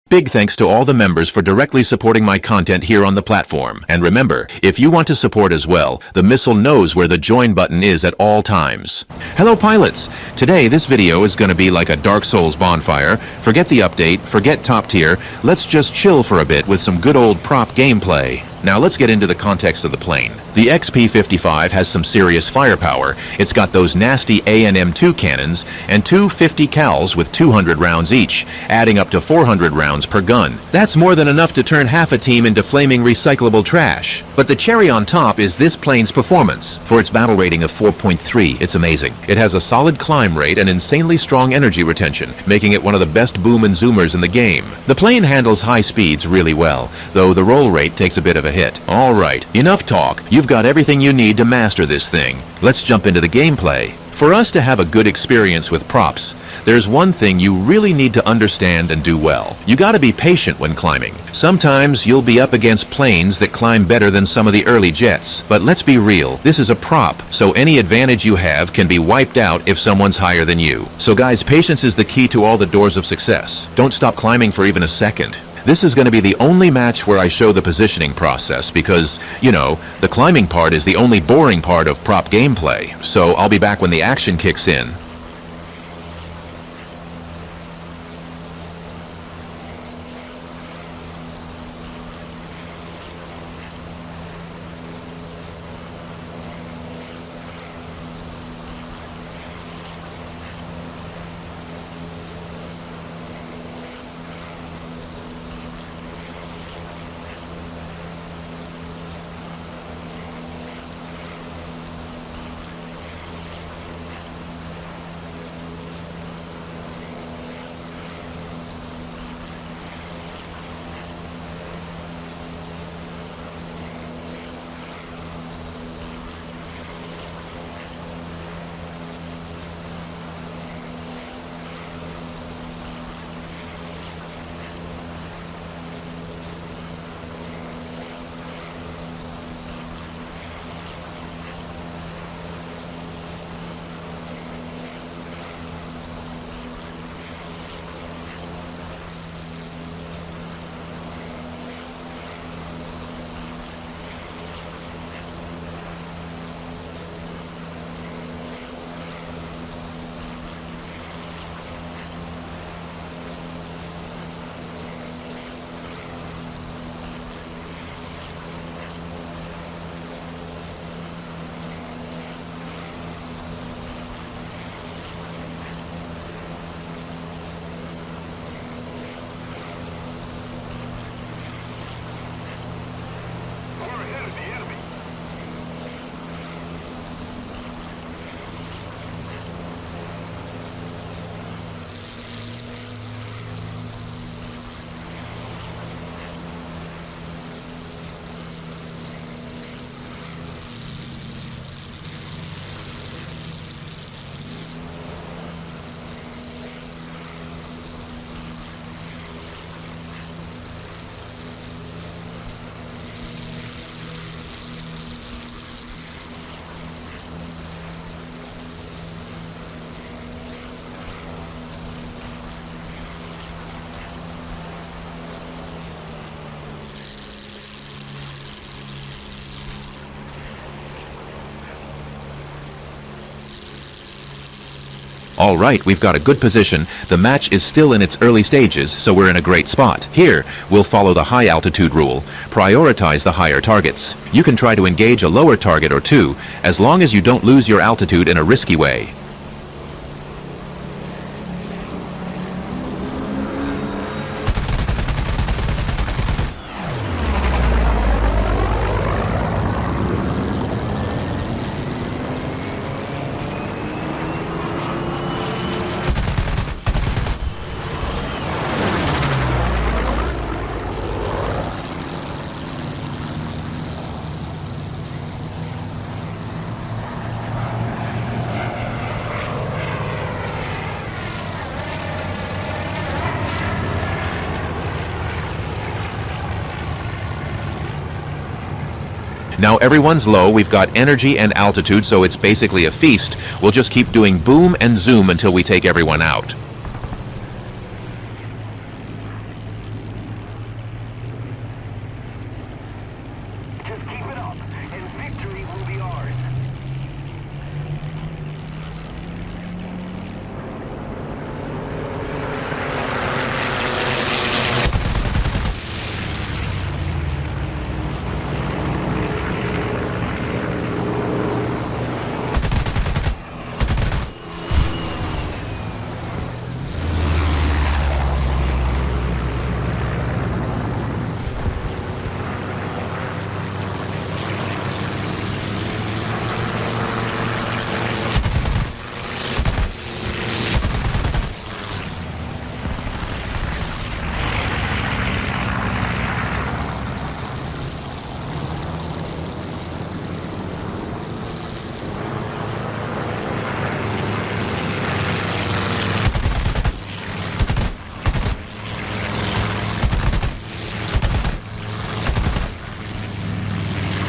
Big thanks to all the members for directly supporting my content here on the platform. And remember, if you want to support as well, the missile knows where the join button is at all times. Hello pilots! Today this video is going to be like a Dark Souls bonfire. Forget the update, forget top tier, let's just chill for a bit with some good old prop gameplay. Now let's get into the context of the plane. The XP-55 has some serious firepower. It's got those nasty A&M2 cannons and two 50 cals with 200 rounds each, adding up to 400 rounds per gun. That's more than enough to turn half a team into flaming recyclable trash. But the cherry on top is this plane's performance. For its battle rating of 4.3, it's amazing. It has a solid climb rate and insanely strong energy retention, making it one of the best boom and zoomers in the game. The plane handles high speeds really well, though the roll rate takes a bit of a hit. Alright, enough talk. You've got everything you need to master this thing. Let's jump into the gameplay. For us to have a good experience with props, there's one thing you really need to understand and do well. You gotta be patient when climbing. Sometimes you'll be up against planes that climb better than some of the early jets. But let's be real, this is a prop, so any advantage you have can be wiped out if someone's higher than you. So guys, patience is the key to all the doors of success. Don't stop climbing for even a second. This is going to be the only match where I show the positioning process because, you know, the climbing part is the only boring part of prop gameplay, so I'll be back when the action kicks in. Alright, we've got a good position. The match is still in its early stages, so we're in a great spot. Here, we'll follow the high altitude rule. Prioritize the higher targets. You can try to engage a lower target or two, as long as you don't lose your altitude in a risky way. Now everyone's low, we've got energy and altitude, so it's basically a feast. We'll just keep doing boom and zoom until we take everyone out.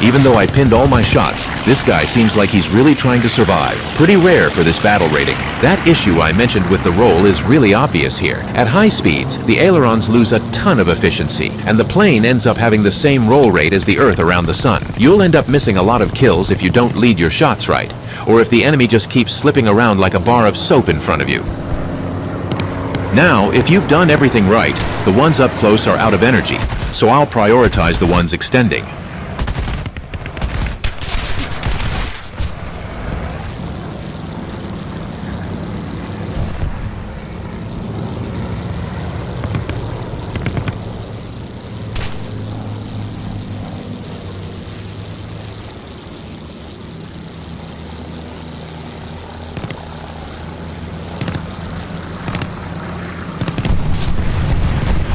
Even though I pinned all my shots, this guy seems like he's really trying to survive. Pretty rare for this battle rating. That issue I mentioned with the roll is really obvious here. At high speeds, the ailerons lose a ton of efficiency, and the plane ends up having the same roll rate as the Earth around the sun. You'll end up missing a lot of kills if you don't lead your shots right, or if the enemy just keeps slipping around like a bar of soap in front of you. Now, if you've done everything right, the ones up close are out of energy, so I'll prioritize the ones extending.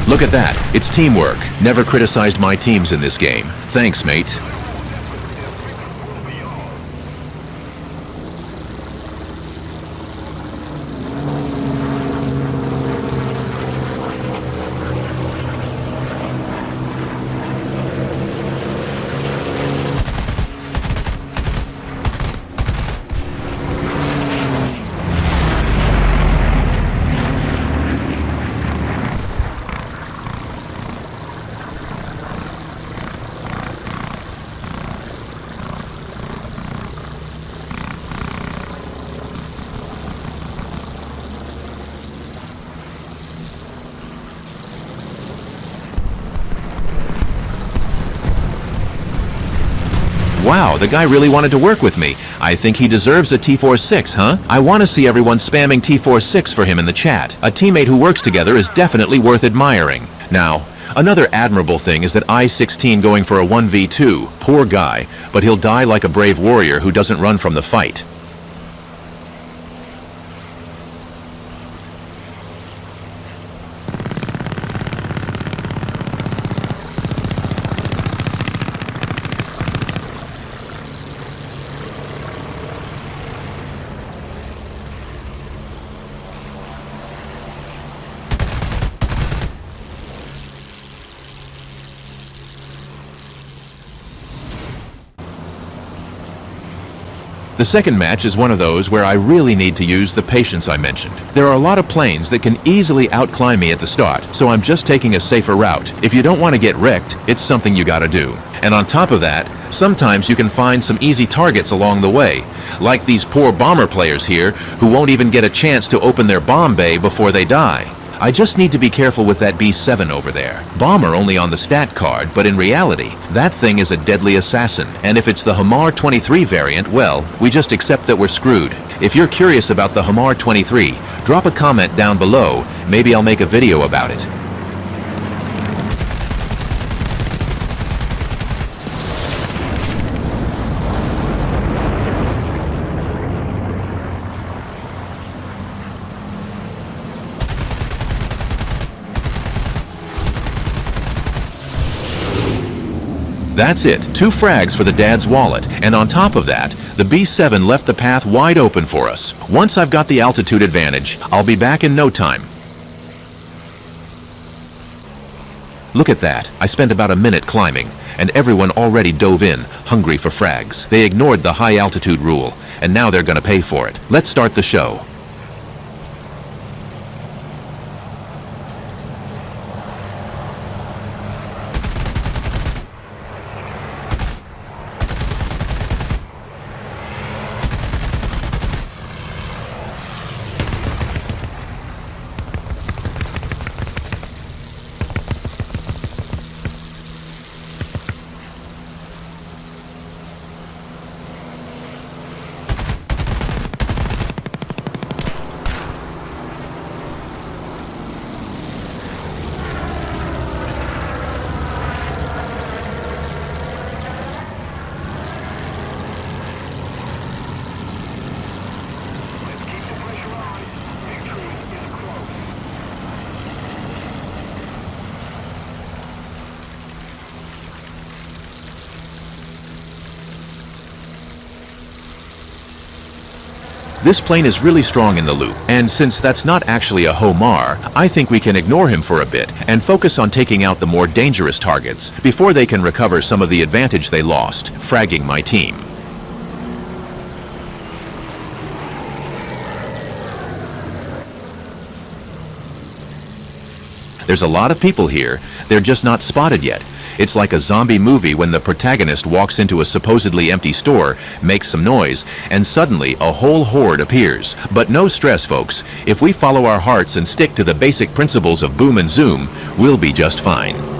Look at that. It's teamwork. Never criticized my teams in this game. Thanks, mate. Wow, the guy really wanted to work with me. I think he deserves a T-46, huh? I want to see everyone spamming T-46 for him in the chat. A teammate who works together is definitely worth admiring. Now, another admirable thing is that I-16 going for a 1v2. Poor guy, but he'll die like a brave warrior who doesn't run from the fight. The second match is one of those where I really need to use the patience I mentioned. There are a lot of planes that can easily outclimb me at the start, so I'm just taking a safer route. If you don't want to get wrecked, it's something you gotta do. And on top of that, sometimes you can find some easy targets along the way, like these poor bomber players here who won't even get a chance to open their bomb bay before they die. I just need to be careful with that B-7 over there. Bomber only on the stat card, but in reality, that thing is a deadly assassin. And if it's the Hamar 23 variant, well, we just accept that we're screwed. If you're curious about the Hamar 23, drop a comment down below. Maybe I'll make a video about it. That's it, 2 frags for the dad's wallet, and on top of that, the B-7 left the path wide open for us. Once I've got the altitude advantage, I'll be back in no time. Look at that, I spent about a minute climbing, and everyone already dove in, hungry for frags. They ignored the high altitude rule, and now they're gonna pay for it. Let's start the show. This plane is really strong in the loop, and since that's not actually a homar, I think we can ignore him for a bit and focus on taking out the more dangerous targets before they can recover some of the advantage they lost, fragging my team. There's a lot of people here, they're just not spotted yet. It's like a zombie movie when the protagonist walks into a supposedly empty store, makes some noise, and suddenly a whole horde appears. But no stress, folks. If we follow our hearts and stick to the basic principles of boom and zoom, we'll be just fine.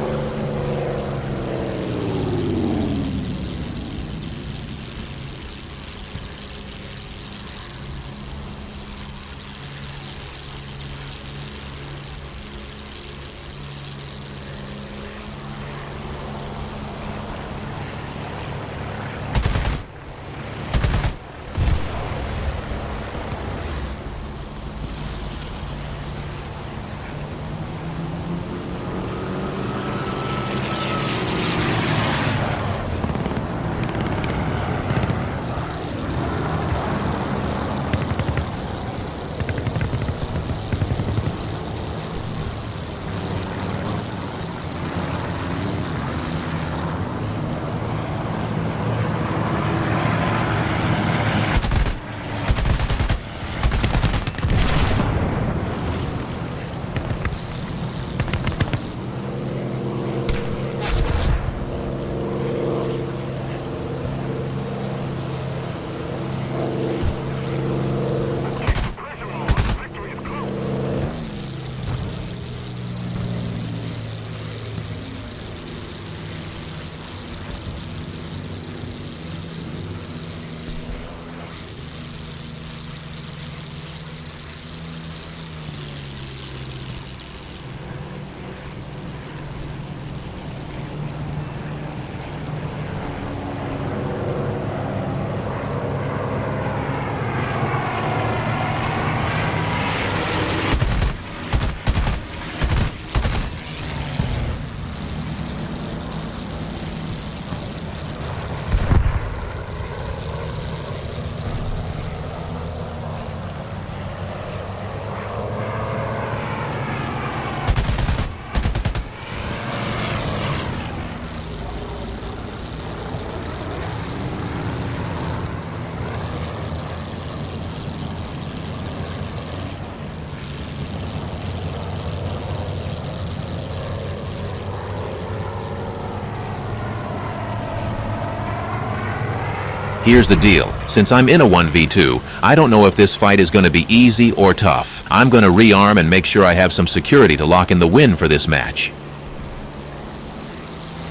Here's the deal. Since I'm in a 1v2, I don't know if this fight is going to be easy or tough. I'm going to rearm and make sure I have some security to lock in the win for this match.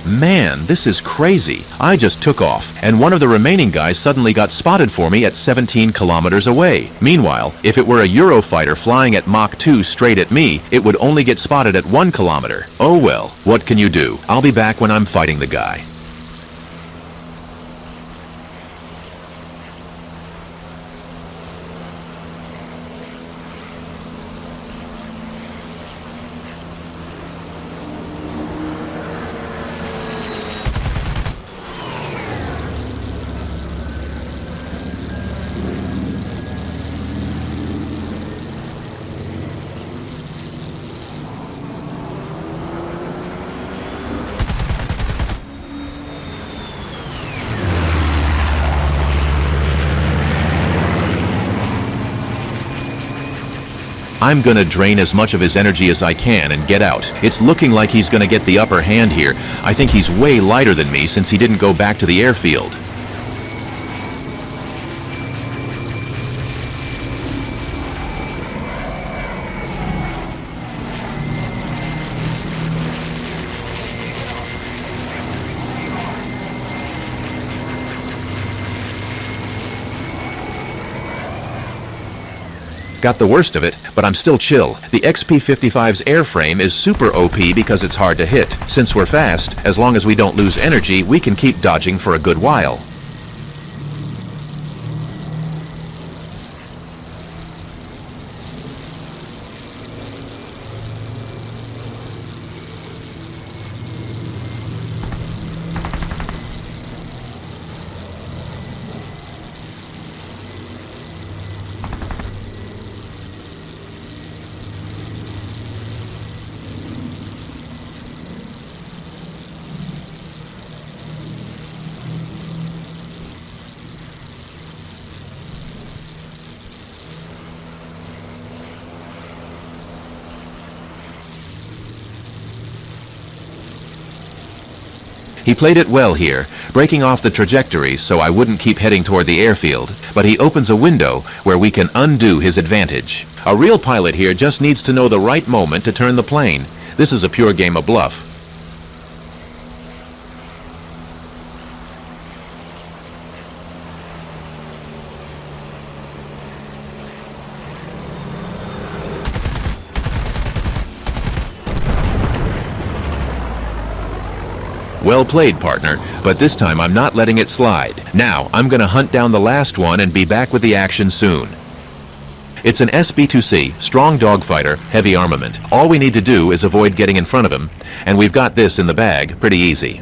Man, this is crazy. I just took off, and one of the remaining guys suddenly got spotted for me at 17 kilometers away. Meanwhile, if it were a Eurofighter flying at Mach 2 straight at me, it would only get spotted at 1 kilometer. Oh well, what can you do? I'll be back when I'm fighting the guy. I'm gonna drain as much of his energy as I can and get out. It's looking like he's gonna get the upper hand here. I think he's way lighter than me since he didn't go back to the airfield. Got the worst of it, but I'm still chill. The XP-55's airframe is super OP because it's hard to hit. Since we're fast, as long as we don't lose energy, we can keep dodging for a good while. He played it well here, breaking off the trajectory so I wouldn't keep heading toward the airfield, but he opens a window where we can undo his advantage. A real pilot here just needs to know the right moment to turn the plane. This is a pure game of bluff. Well played, partner, but this time I'm not letting it slide. Now, I'm gonna hunt down the last one and be back with the action soon. It's an SB-2C, strong dogfighter, heavy armament. All we need to do is avoid getting in front of him, and we've got this in the bag pretty easy.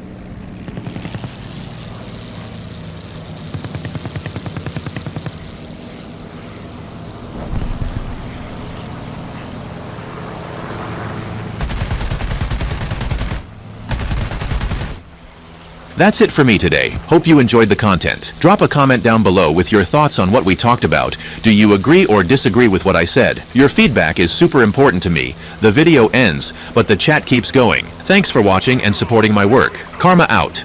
That's it for me today. Hope you enjoyed the content. Drop a comment down below with your thoughts on what we talked about. Do you agree or disagree with what I said? Your feedback is super important to me. The video ends, but the chat keeps going. Thanks for watching and supporting my work. Karma out.